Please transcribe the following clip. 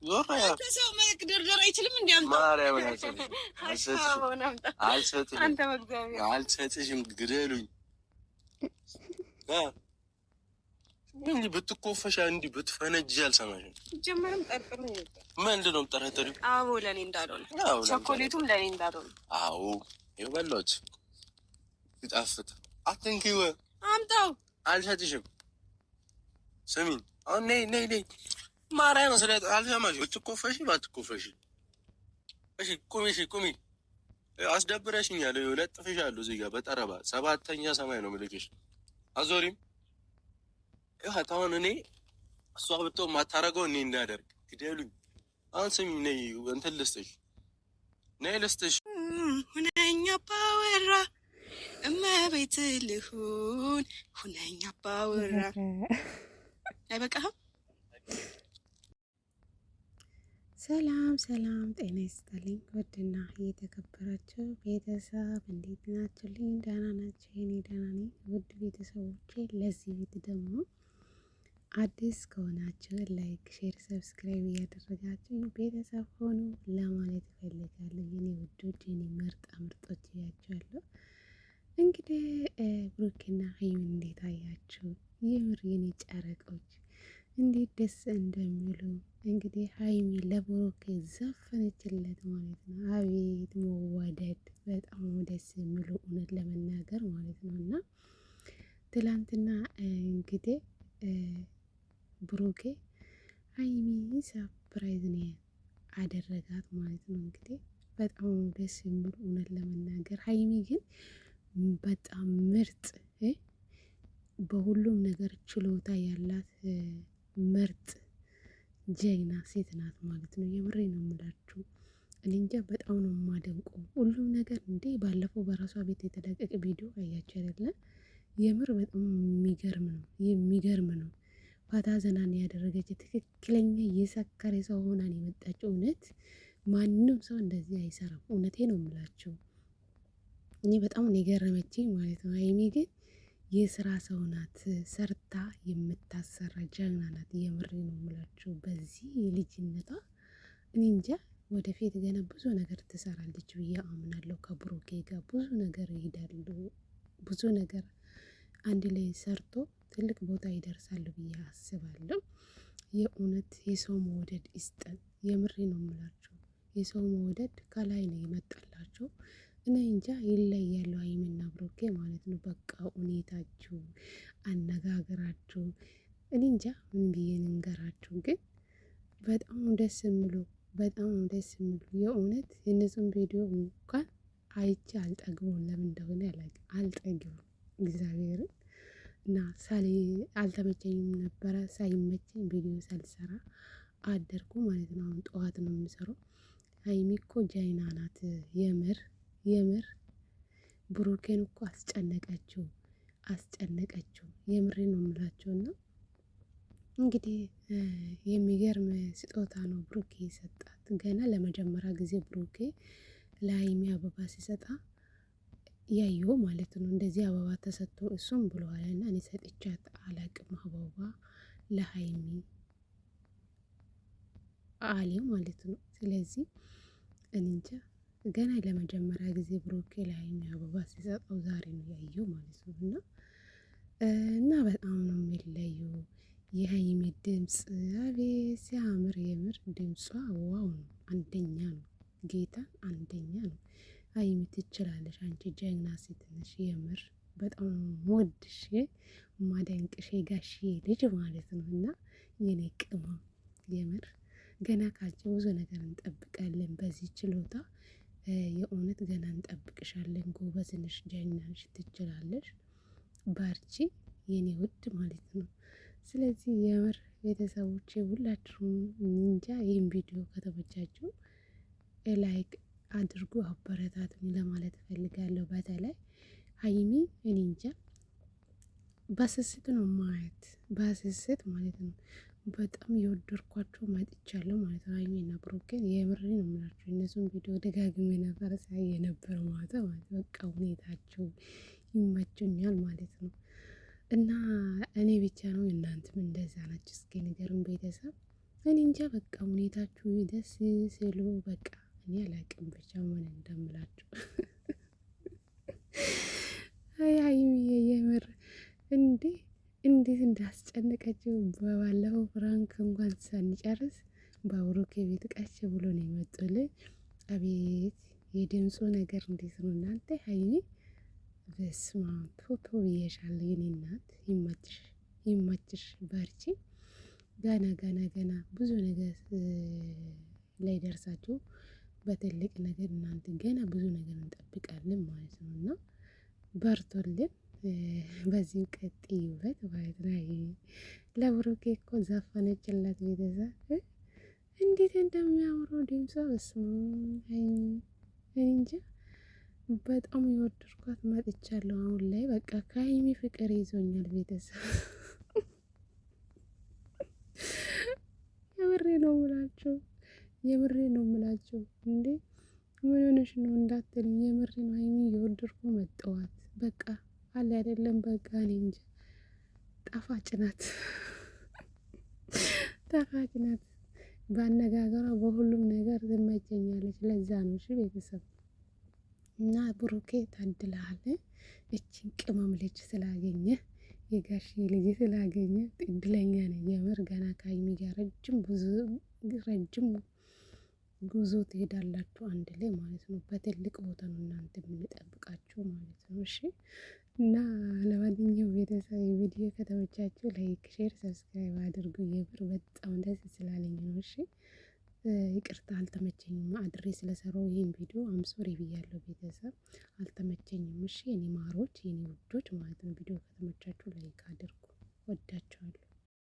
ዞር ያ ሰው መቅደርደር አይችልም እንዴ? አምጣ ማርያም አልሰጥሽም አንተ መግዛቢያ አልሰጥሽም ግደሉኝ እንዴ ብትኮፈሻ እንዴ ብትፈነጅ አልሰማሽም። ጀመረም ጠርጥሩ ምንድን ነው የምጠረጥሪው? አዎ ለኔ እንዳልሆነ ቸኮሌቱም ለኔ እንዳልሆነ። አዎ ይበላች ይጣፍጥ። አትንኪው አምጣው። አልሰጥሽም። ስሚኝ አሁን ነይ ማርያም ስለጥ አልሰማሽ። ብትኮፈሺ ባትኮፈሺ እሺ ቁሚ አስደብረሽኛል። ለጥፍሻለሁ እዚህ ጋር በጠረባ 7ኛ ሰማይ ነው ምልክሽ። አዞሪም አሁን እኔ እሷ ብትሆን ማታረገው እኔ እንዳደርግ ግደሉኝ። አሁን ስሚኝ ነይ እንትን ልስጥሽ ሁነኛ ባወራ እመቤት ልሁን ሁነኛ ባወራ አይበቃህም? ሰላም ጤና ይስጥልኝ። ውድና የተከበራችሁ ቤተሰብ እንዴት ናችሁልኝ? ደህና ናችሁ? እኔ ደህና ነኝ። ውድ ቤተሰቦቼ ለዚህ ቤት ደግሞ አዲስ ከሆናችሁ ላይክ፣ ሼር፣ ሰብስክራይብ እያደረጋችሁ ቤተሰብ ሆኑ ለማለት እፈልጋለሁ። የኔ ውዶች፣ የኔ ምርጦች እያችኋለሁ። እንግዲህ ብሩክና ሀይሚ እንዴት አያችሁ? የምር የኔ ጨረቆች እንዴት ደስ እንደሚሉ እንግዲህ ሀይሚ ለብሩክ ዘፈነችለት ማለት ነው። አቤት መዋደድ! በጣም ደስ የሚሉ እውነት ለመናገር ማለት ነው። እና ትላንትና እንግዲህ ብሩኬ ሀይሚ ሰርፕራይዝ ነው አደረጋት ማለት ነው። እንግዲህ በጣም ደስ የሚሉ እውነት ለመናገር ሀይሚ ግን በጣም ምርጥ በሁሉም ነገር ችሎታ ያላት ምርጥ ጀግና ሴት ናት ማለት ነው። የምሬ ነው የምላችሁ። እኔ እንጃ በጣም ነው የማደንቀው ሁሉም ነገር። እንዴ ባለፈው በራሷ ቤት የተለቀቀ ቪዲዮ አያችሁ አይደለ? የምር በጣም የሚገርም ነው። ፋታ ዘናን ያደረገች ትክክለኛ የሰከረ ሰው ሆናን የመጣችው። እውነት ማንም ሰው እንደዚህ አይሰራም። እውነቴ ነው የምላችሁ። እኔ በጣም ነው የገረመችኝ ማለት ነው። ሀይሚ ግን የስራ ሰው ናት። ሰርታ የምታሰራ ጀግና ናት። የምሬ ነው የምላችሁ። በዚህ ልጅነቷ እኔ እንጃ ወደፊት ገና ብዙ ነገር ትሰራለች ብዬ አምናለሁ። ከብሩኬ ጋር ብዙ ነገር ይሄዳሉ። ብዙ ነገር አንድ ላይ ሰርቶ ትልቅ ቦታ ይደርሳሉ ብዬ አስባለሁ። የእውነት የሰው መውደድ ይስጠን። የምሬ ነው የምላችሁ። የሰው መውደድ ከላይ ነው የመጣላቸው። እኔ እንጃ ይለያሉ ሀይሚና ብሩኬ ማለት ነው። በቃ ሁኔታችሁ፣ አነጋገራችሁ እኔ እንጃ ምን ብዬ ልንገራችሁ። ግን በጣም ደስ የሚሉ የእውነት የነሱን ቪዲዮ እንኳን አይቼ አልጠግቡም። ለምን እንደሆነ አልጠግቡም እግዚአብሔርን እና አልተመቸኝም ነበረ። ሳይመቸኝ ቪዲዮ ሳልሰራ አደርኩ ማለት ነው። አሁን ጠዋት ነው የምሰራው። ሀይሚ እኮ ጀግና ናት። የምር ብሩኬን እኮ አስጨነቀችው። የምሬ ነው የምላቸው። እና እንግዲህ የሚገርም ስጦታ ነው ብሩኬ ሰጣት። ገና ለመጀመሪያ ጊዜ ብሩኬ ለሀይሚ አበባ ሲሰጣ ያየው ማለት ነው። እንደዚህ አበባ ተሰጥቶ እሱም ብለዋል እና እኔ ሰጥቻት አላቅም አበባ ለሀይሚ አለ ማለት ነው። ስለዚህ እንጃ ገና ለመጀመሪያ ጊዜ ብሩኬ ለሀይሚ አበባ ሲሰጠው ዛሬ ነው ያየው ማለት ነው። እና በጣም ነው የሚለዩ። የሀይሚ ድምፅ አቤት ሲያምር! የምር ድምጿ ዋው ነው። አንደኛ ነው። ጌታን አንደኛ ነው። ሀይሚ ትችላለሽ። አንቺ ጀግና ሴት ነሽ። የምር በጣም ወድሽ ማደንቅሽ ጋሽ ልጅ ማለት ነው። እና የኔ ቅመም የምር ገና ካንቺ ብዙ ነገር እንጠብቃለን። በዚህ ችሎታ የእውነት ገና እንጠብቅሻለን። ጎበዝ ነሽ፣ ጀግና ነሽ፣ ትችላለሽ። ባርቺ የኔ ውድ ማለት ነው። ስለዚህ የምር ቤተሰቦቼ ሁላችሁም እንጃ ይህን ቪዲዮ ከተመቻችሁ ላይክ አድርጉ፣ አበረታቱኝ ለማለት እፈልጋለሁ። በተለይ ሀይሚ እኔ እንጃ በስስት ነው ማየት፣ በስስት ማለት ነው። በጣም የወደድኳቸው መጥቻለሁ ማለት ነው። ሀይሚና ብሩኬን የምሬ ነው የምላቸው። እነሱን ቪዲዮ ደጋግሜ ነበር ሳይ የነበረ ማለት በቃ ሁኔታቸው ይመቹኛል ማለት ነው። እና እኔ ብቻ ነው እናንተም እንደዛ ናችሁ? እስኪ ንገሩን ቤተሰብ። እኔ እንጃ በቃ ሁኔታችሁ ደስ ስሉ በቃ እኔ አላቅም ብቻ ምን እንደምላችሁ። አይ ሀይሚዬ የምር እንዴት እንዳስጨነቀችው በባለፈው ፍራንክ እንኳን ሳንጨርስ በብሩኬ ቤት ቀች ብሎ ነው የመጡልን። አቤት የድምፁ ነገር እንዴት ነው እናንተ! ሀይሚ በስመ አብ ቶቶ ብዬሻለሁ የኔ እናት። ይመችሽ በርቺ። ገና ብዙ ነገር ላይ ደርሳችሁ በትልቅ ነገር እናንተ ገና ብዙ ነገር እንጠብቃለን ማለት ነው እና በርቶልን በዚሁ ቀጥይበት ማለት ነው። ለብሩኬ እኮ ዘፈነችለት ቤተሰብ እንዴት እንደሚያምረው ድምጿ በስመ አብ። እኔ እንጃ በጣም የወደድኳት መጥቻለሁ አሁን ላይ በቃ ከሀይሚ ፍቅር ይዞኛል ቤተሰብ። የምሬ ነው ምላችሁ እንዴ ምን ሆነሽ ነው እንዳትልኝ፣ የምሬ ነው። ሀይሚ የወደድኩ መጠዋት በቃ አለ አይደለም በቃ እኔ እንጃ ጣፋጭ ናት፣ ጣፋጭ ናት። በአነጋገሯ በሁሉም ነገር ትመቸኛለች። ለዛ ነው እሺ ቤተሰብ እና ብሩኬ ታድለሃል። እችን ቅመም ልጅ ስላገኘ የጋሽ ልጅ ስላገኘ እድለኛ ነኝ የምር። ገና ከሀይሚ ጋር ረጅም ጉዞ ትሄዳላችሁ አንድ ላይ ማለት ነው። በትልቅ ቦታ ነው እናንተ የምንጠብቃችሁ ማለት ነው። እሺ እና ለማንኛውም ቤተሰብ ቪዲዮ ከተመቻችሁ ላይክ፣ ሼር፣ ሰብስክራይብ አድርጉ። የምር በጣም ደስ ስላለኝ ነው። እሺ ይቅርታ አልተመቸኝም አድሬ ስለሰራው ይሄን ቪዲዮ አምሶሪ ብያለሁ ቤተሰብ አልተመቸኝም። እሺ የኔ ማሮች የኔ ውዶች ማለት ነው። ቪዲዮ ከተመቻችሁ ላይክ አድርጉ። ወዳችኋለሁ።